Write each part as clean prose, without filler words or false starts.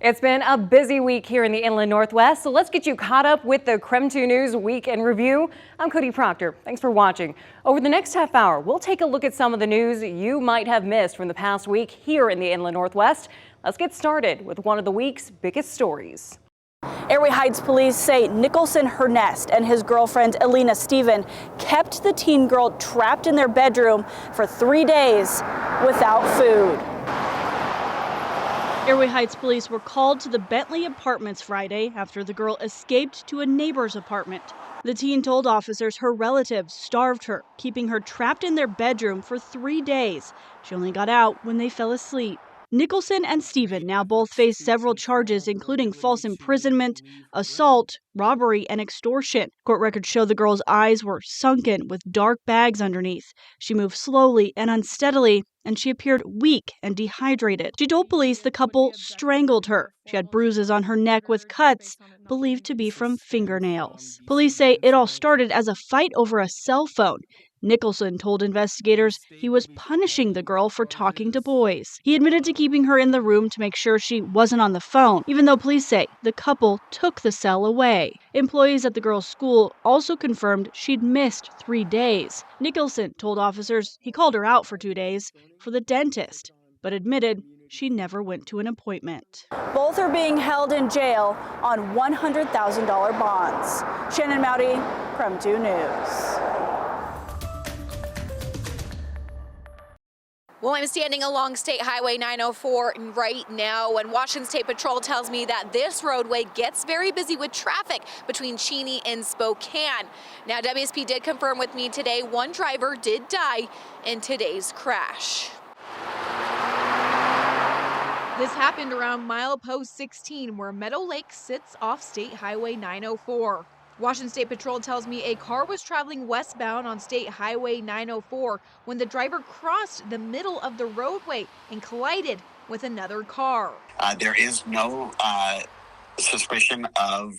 It's been a busy week here in the Inland Northwest, so let's get you caught up with the KREM 2 News Week in Review. I'm Cody Proctor. Thanks for watching. Over the next half hour, we'll take a look at some of the news you might have missed from the past week here in the Inland Northwest. Let's get started with one of the week's biggest stories. Airway Heights police say Nicholson Hernest and his girlfriend Elena Stephen kept the teen girl trapped in their bedroom for 3 days without food. Airway Heights police were called to the Bentley Apartments Friday after the girl escaped to a neighbor's apartment. The teen told officers her relatives starved her, keeping her trapped in their bedroom for 3 days. She only got out when they fell asleep. Nicholson and Stephen now both face several charges, including false imprisonment, assault, robbery, and extortion. Court records show the girl's eyes were sunken with dark bags underneath. She moved slowly and unsteadily, and she appeared weak and dehydrated. She told police the couple strangled her. She had bruises on her neck with cuts believed to be from fingernails. Police say it all started as a fight over a cell phone. Nicholson told investigators he was punishing the girl for talking to boys. He admitted to keeping her in the room to make sure she wasn't on the phone, even though police say the couple took the cell away. Employees at the girl's school also confirmed she'd missed 3 days. Nicholson told officers he called her out for 2 days for the dentist, but admitted she never went to an appointment. Both are being held in jail on $100,000 bonds. Shannon Mowdy, KREM 2 News. Well, I'm standing along State Highway 904 right now, and Washington State Patrol tells me that this roadway gets very busy with traffic between Cheney and Spokane. Now, WSP did confirm with me today one driver did die in today's crash. This happened around milepost 16, where Meadow Lake sits off State Highway 904. Washington State Patrol tells me a car was traveling westbound on State Highway 904 when the driver crossed the middle of the roadway and collided with another car. There is no suspicion of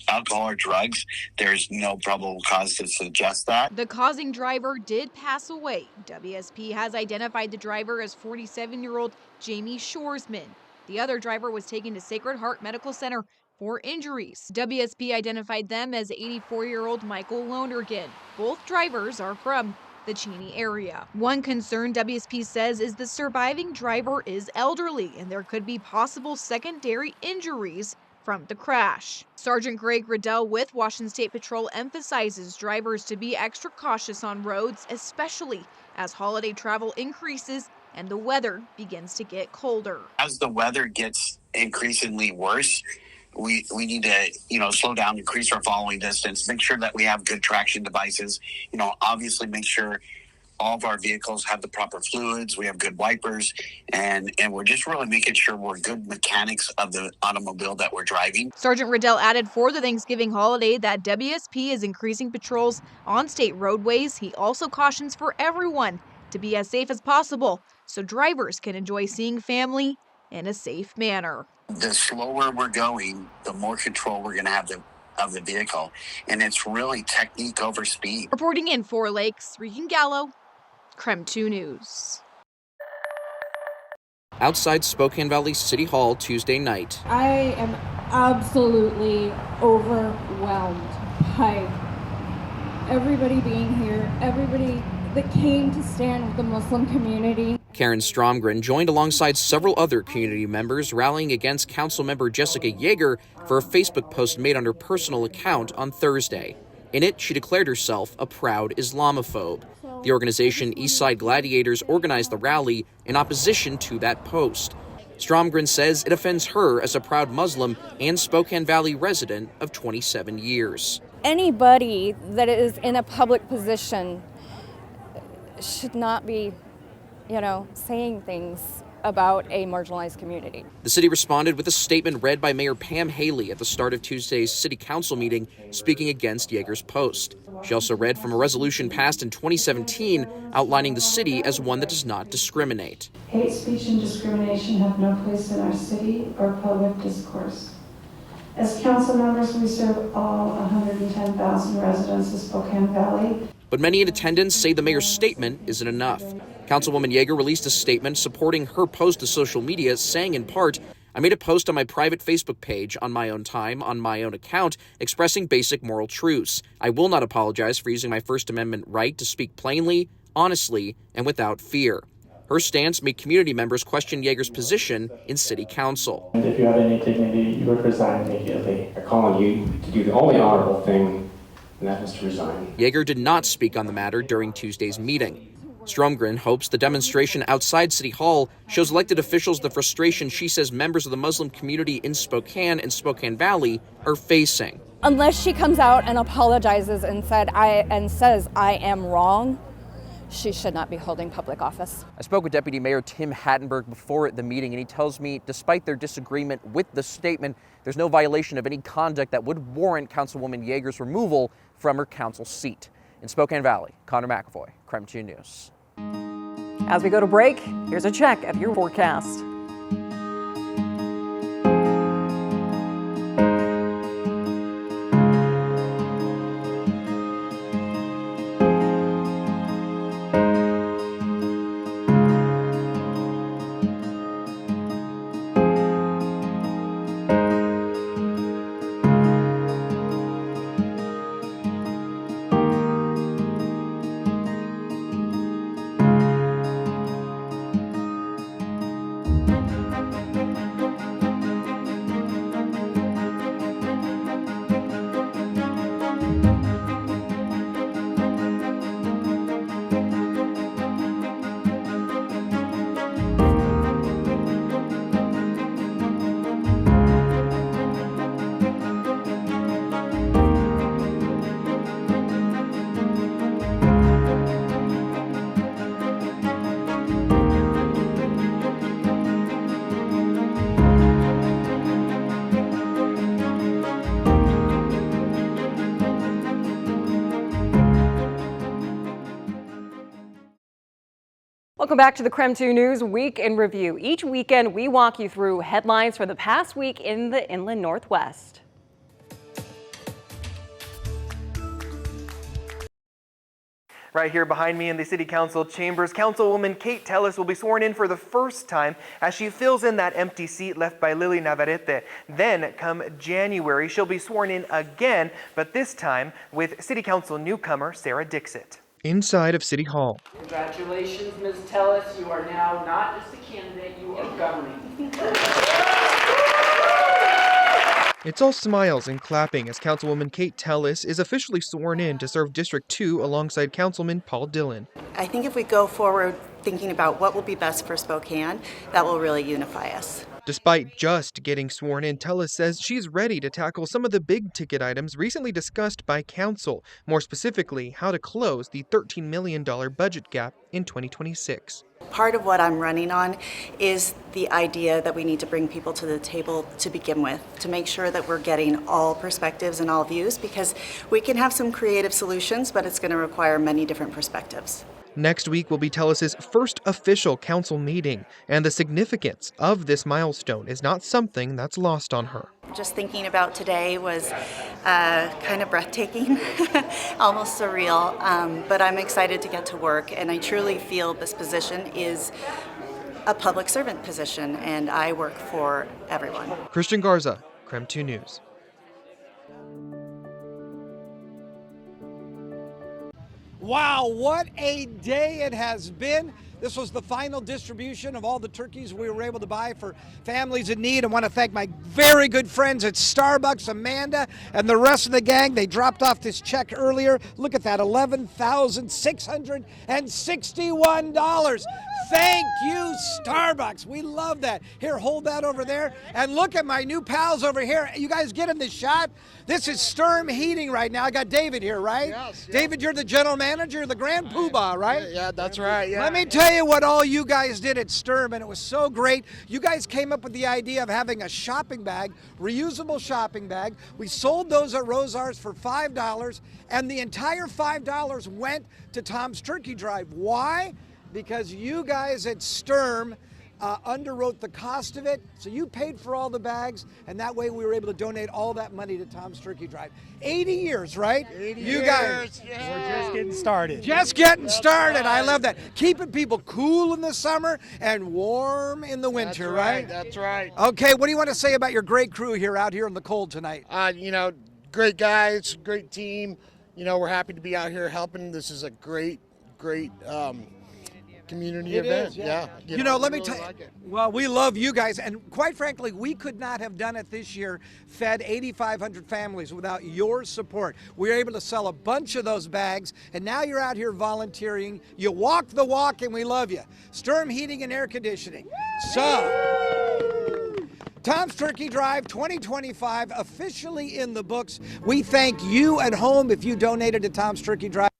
alcohol or drugs. There's no probable cause to suggest that. The causing driver did pass away. WSP has identified the driver as 47-year-old Jamie Shoresman. The other driver was taken to Sacred Heart Medical Center for injuries. WSP identified them as 84-year-old Michael Lonergan. Both drivers are from the Cheney area. One concern WSP says is the surviving driver is elderly and there could be possible secondary injuries from the crash. Sergeant Greg Riddell with Washington State Patrol emphasizes drivers to be extra cautious on roads, especially as holiday travel increases and the weather begins to get colder. As the weather gets increasingly worse, we need to, slow down, increase our following distance, make sure that we have good traction devices, obviously make sure all of our vehicles have the proper fluids, we have good wipers, and we're just really making sure we're good mechanics of the automobile that we're driving. Sergeant Riddell added for the Thanksgiving holiday that WSP is increasing patrols on state roadways. He also cautions for everyone to be as safe as possible so drivers can enjoy seeing family in a safe manner. The slower we're going, the more control we're going to have of the vehicle, and it's really technique over speed. Reporting in Four Lakes, Regan Gallo, KREM 2 News. Outside Spokane Valley City Hall Tuesday night. I am absolutely overwhelmed by everybody being here, everybody that came to stand with the Muslim community. Karen Stromgren joined alongside several other community members rallying against Councilmember Jessica Yeager for a Facebook post made on her personal account on Thursday. In it, she declared herself a proud Islamophobe. The organization Eastside Gladiators organized the rally in opposition to that post. Stromgren says it offends her as a proud Muslim and Spokane Valley resident of 27 years. Anybody that is in a public position should not be, saying things about a marginalized community. The city responded with a statement read by Mayor Pam Haley at the start of Tuesday's city council meeting, speaking against Yeager's post. She also read from a resolution passed in 2017 outlining the city as one that does not discriminate. Hate speech and discrimination have no place in our city or public discourse. As council members, we serve all 110,000 residents of Spokane Valley. But many in attendance say the mayor's statement isn't enough. Councilwoman Yeager released a statement supporting her post to social media, saying in part, I made a post on my private Facebook page on my own time, on my own account, expressing basic moral truths. I will not apologize for using my First Amendment right to speak plainly, honestly, and without fear. Her stance made community members question Yeager's position in City Council. And if you have any dignity, you would resign immediately. I call on you to do the only honorable thing, and that is to resign. Yeager did not speak on the matter during Tuesday's meeting. Stromgren hopes the demonstration outside City Hall shows elected officials the frustration she says members of the Muslim community in Spokane and Spokane Valley are facing. Unless she comes out and apologizes and says I am wrong, she should not be holding public office. I spoke with Deputy Mayor Tim Hattenberg before the meeting, and he tells me despite their disagreement with the statement, there's no violation of any conduct that would warrant Councilwoman Yeager's removal from her council seat. In Spokane Valley, Connor McAvoy, KREM 2 News. As we go to break, here's a check of your forecast. Welcome back to the KREM 2 News Week in Review. Each weekend, we walk you through headlines for the past week in the Inland Northwest. Right here behind me in the City Council chambers, Councilwoman Kate Tellis will be sworn in for the first time as she fills in that empty seat left by Lily Navarrete. Then, come January, she'll be sworn in again, but this time with City Council newcomer Sarah Dixit. Inside of City Hall. Congratulations, Ms. Tellis. You are now not just a candidate, you are governing. It's all smiles and clapping as Councilwoman Kate Tellis is officially sworn in to serve District 2 alongside Councilman Paul Dillon. I think if we go forward thinking about what will be best for Spokane, that will really unify us. Despite just getting sworn in, Tellis says she's ready to tackle some of the big ticket items recently discussed by Council, more specifically, how to close the $13 million budget gap in 2026. Part of what I'm running on is the idea that we need to bring people to the table to begin with, to make sure that we're getting all perspectives and all views, because we can have some creative solutions, but it's going to require many different perspectives. Next week will be Tellis's first official council meeting, and the significance of this milestone is not something that's lost on her. Just thinking about today was kind of breathtaking, almost surreal, but I'm excited to get to work, and I truly feel this position is a public servant position, and I work for everyone. Christian Garza, KREM 2 News. Wow, what a day it has been. This was the final distribution of all the turkeys we were able to buy for families in need. I want to thank my very good friends at Starbucks, Amanda, and the rest of the gang. They dropped off this check earlier. Look at that, $11,661. Thank you, Starbucks. We love that. Here, hold that over there. And look at my new pals over here. You guys getting this shot? This is Sturm Heating right now. I got David here, right? Yes. David, you're the general manager of the Grand Poobah, right? Yeah, that's right. Yeah. Let me tell you what all you guys did at Sturm, and it was so great. You guys came up with the idea of having a shopping bag, reusable shopping bag. We sold those at Rosar's for $5, and the entire $5 went to Tom's Turkey Drive. Why? Because you guys at Sturm underwrote the cost of it, so you paid for all the bags, and that way we were able to donate all that money to Tom's Turkey Drive. 80 years, right? 80 you years. guys, Yeah. We're just getting started. Just getting started. I love that. Keeping people cool in the summer and warm in the winter, right? That's right. Okay, what do you want to say about your great crew here out here in the cold tonight? Great guys, great team. We're happy to be out here helping. This is a great community event. Yeah. Let me tell you, well, we love you guys, and quite frankly, we could not have done it this year, fed 8,500 families without your support. We were able to sell a bunch of those bags, and now you're out here volunteering. You walk the walk, and we love you. Sturm Heating and Air Conditioning. So, Tom's Turkey Drive 2025 officially in the books. We thank you at home if you donated to Tom's Turkey Drive.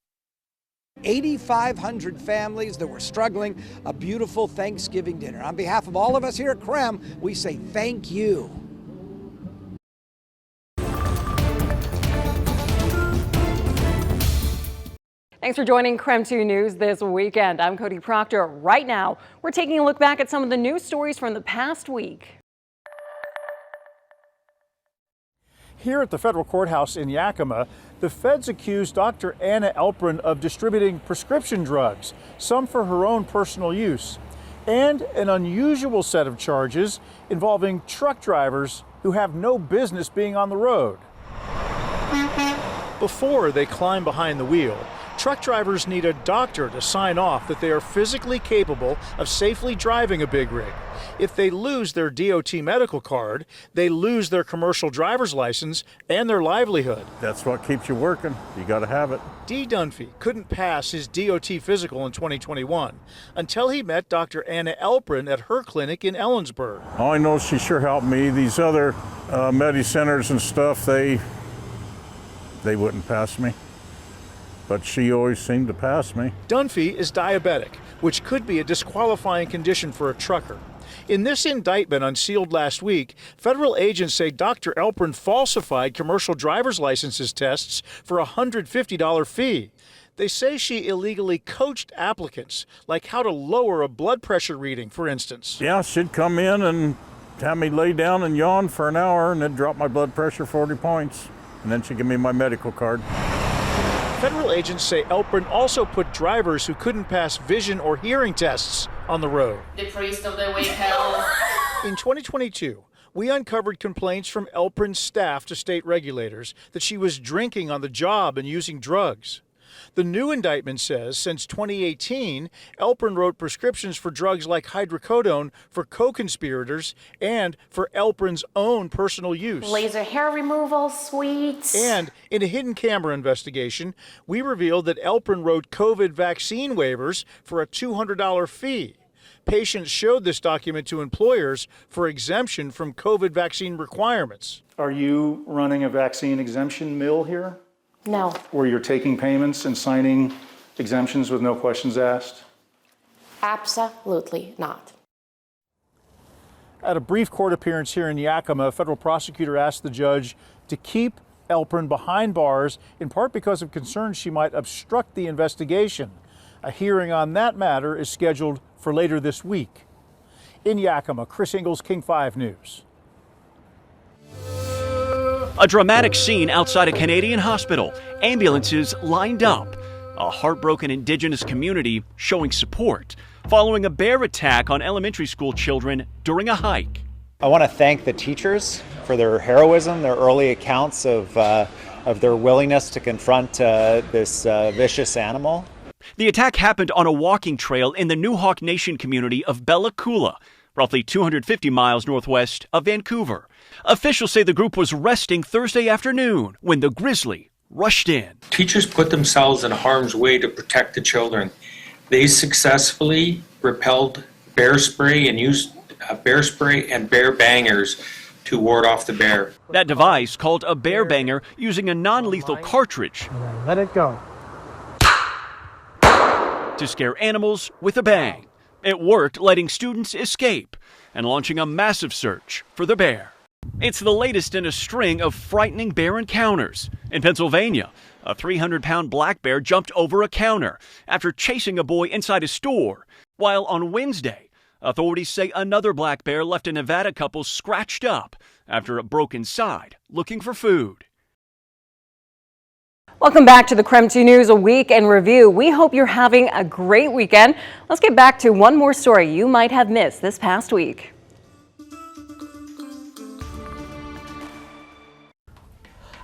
8,500 families that were struggling, a beautiful Thanksgiving dinner. On behalf of all of us here at KREM, we say thank you. Thanks for joining KREM 2 News this weekend. I'm Cody Proctor. Right now, we're taking a look back at some of the news stories from the past week. Here at the federal courthouse in Yakima, the feds accused Dr. Anna Elprin of distributing prescription drugs, some for her own personal use, and an unusual set of charges involving truck drivers who have no business being on the road. Before they climb behind the wheel, truck drivers need a doctor to sign off that they are physically capable of safely driving a big rig. If they lose their DOT medical card, they lose their commercial driver's license and their livelihood. That's what keeps you working. You got to have it. D. Dunphy couldn't pass his DOT physical in 2021 until he met Dr. Anna Elprin at her clinic in Ellensburg. All I know is she sure helped me. These other Medi-Centers and stuff, they wouldn't pass me. But she always seemed to pass me. Dunphy is diabetic, which could be a disqualifying condition for a trucker. In this indictment unsealed last week, federal agents say Dr. Elprin falsified commercial driver's licenses tests for a $150 fee. They say she illegally coached applicants, like how to lower a blood pressure reading, for instance. Yeah, she'd come in and have me lay down and yawn for an hour and then drop my blood pressure 40 points. And then she'd give me my medical card. Federal agents say Elprin also put drivers who couldn't pass vision or hearing tests on the road. The priest of the way hell. In 2022, we uncovered complaints from Elprin's staff to state regulators that she was drinking on the job and using drugs. The new indictment says since 2018, Elprin wrote prescriptions for drugs like hydrocodone for co-conspirators and for Elprin's own personal use. Laser hair removal, sweets. And in a hidden camera investigation, we revealed that Elprin wrote COVID vaccine waivers for a $200 fee. Patients showed this document to employers for exemption from COVID vaccine requirements. Are you running a vaccine exemption mill here? No. Where you're taking payments and signing exemptions with no questions asked? Absolutely not. At a brief court appearance here in Yakima, a federal prosecutor asked the judge to keep Elprin behind bars, in part because of concerns she might obstruct the investigation. A hearing on that matter is scheduled for later this week. In Yakima, Chris Ingalls, King 5 News. A dramatic scene outside a Canadian hospital. Ambulances lined up. A heartbroken Indigenous community showing support following a bear attack on elementary school children during a hike. I want to thank the teachers for their heroism, their early accounts of their willingness to confront this vicious animal. The attack happened on a walking trail in the Newhawk Nation community of Bella Coola, roughly 250 miles northwest of Vancouver. Officials say the group was resting Thursday afternoon when the grizzly rushed in. Teachers put themselves in harm's way to protect the children. They successfully repelled bear spray and used bear spray and bear bangers to ward off the bear. That device, called a bear banger, using a non-lethal cartridge. Let it go. To scare animals with a bang. It worked, letting students escape and launching a massive search for the bear. It's the latest in a string of frightening bear encounters. In Pennsylvania, a 300-pound black bear jumped over a counter after chasing a boy inside a store, while on Wednesday, Authorities say another black bear left a Nevada couple scratched up after it broke inside looking for food. Welcome back to the KREM 2 News, a week in review. We hope you're having a great weekend. Let's get back to one more story you might have missed this past week.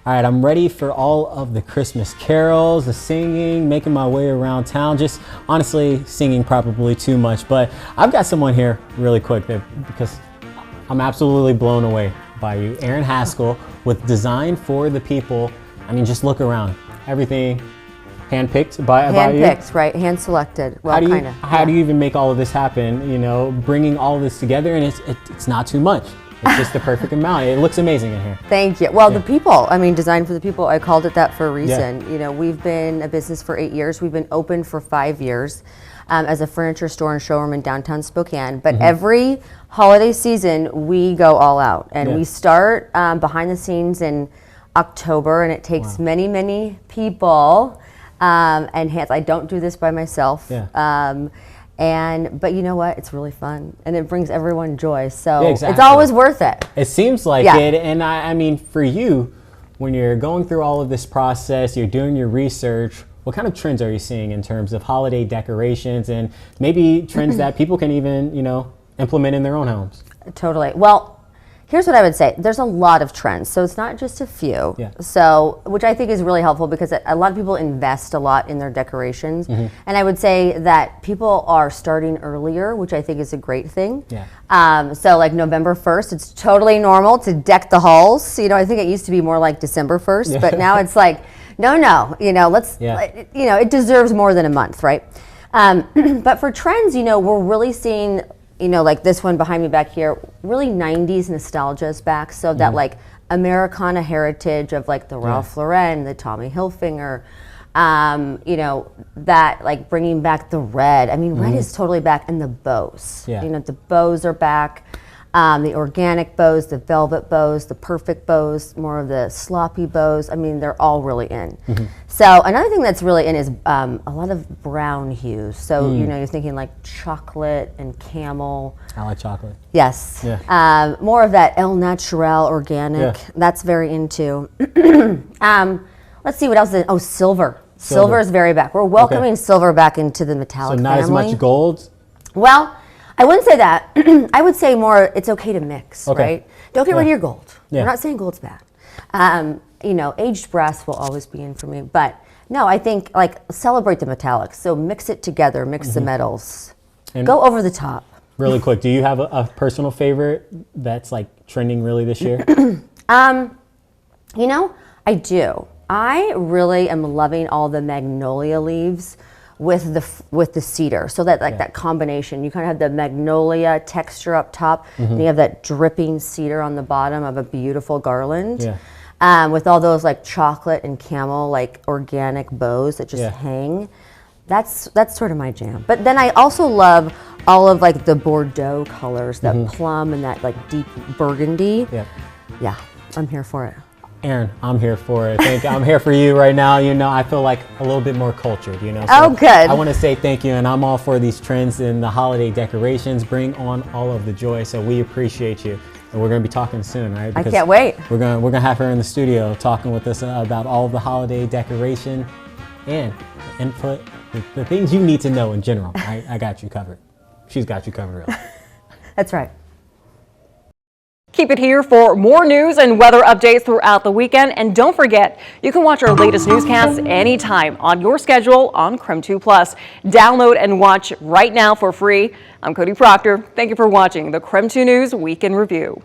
All right, I'm ready for all of the Christmas carols, the singing, making my way around town, just honestly singing probably too much. But I've got someone here really quick because I'm absolutely blown away by you. Erin Haskell with Design for the People. I mean, just look around. Everything handpicked by you? Handpicked, right? Hand selected. Well, kind of. How do you even make all of this happen? You know, bringing all of this together, and it's not too much. It's just the perfect amount. It looks amazing in here. Thank you. Well, the people, I mean, Design for the People, I called it that for a reason. Yeah. You know, we've been a business for 8 years. We've been open for 5 years as a furniture store and showroom in downtown Spokane. But every holiday season, we go all out. And we start behind the scenes in October, and it takes many, many people and hands. I don't do this by myself. But you know what? It's really fun, and it brings everyone joy. So it's always worth it. It seems like it, and I mean, for you, when you're going through all of this process, you're doing your research. What kind of trends are you seeing in terms of holiday decorations, and maybe trends that people can even, implement in their own homes? Totally. Well, here's what I would say. There's a lot of trends, so it's not just a few. So, which I think is really helpful because a lot of people invest a lot in their decorations. And I would say that people are starting earlier, which I think is a great thing. So like November 1st, it's totally normal to deck the halls. I think it used to be more like December 1st, but now it's like, no, let's, it deserves more than a month, right? But for trends, we're really seeing like this one behind me back here, really 90s nostalgia is back. So that like Americana heritage of like the Ralph Lauren, the Tommy Hilfiger, that like bringing back the red. I mean, red is totally back, and the bows. The bows are back. The organic bows, the velvet bows, the perfect bows, more of the sloppy bows. I mean, they're all really in. So another thing that's really in is a lot of brown hues. So, you're thinking like chocolate and camel. I like chocolate. Yes. More of that El Natural organic. That's very into. Let's see what else. Oh, silver. Silver is very back. We're welcoming silver back into the metallic family. So not as much gold? Well, I wouldn't say that. I would say more, it's okay to mix, right? Don't get rid of your gold. We're not saying gold's bad. Aged brass will always be in for me. But no, I think like celebrate the metallics. So mix it together, mix the metals. And go over the top. Really quick, do you have a personal favorite that's like trending really this year? I do. I really am loving all the magnolia leaves with the cedar, so that that combination. You kind of have the magnolia texture up top, and you have that dripping cedar on the bottom of a beautiful garland. With all those like chocolate and camel like organic bows that just hang. That's sort of my jam. But then I also love all of like the Bordeaux colors, that plum and that like deep burgundy. Yeah, I'm here for it. Erin, I'm here for it. I'm here for you right now. I feel like a little bit more cultured, So oh, good. I want to say thank you, and I'm all for these trends in the holiday decorations. Bring on all of the joy, so we appreciate you. And we're going to be talking soon, right? Because I can't wait. We're gonna have her in the studio talking with us about all of the holiday decoration and input, the things you need to know in general. I got you covered. She's got you covered, really. That's right. Keep it here for more news and weather updates throughout the weekend. And don't forget, you can watch our latest newscasts anytime on your schedule on KREM 2 Plus. Download and watch right now for free. I'm Cody Proctor. Thank you for watching the KREM 2 News Week in Review.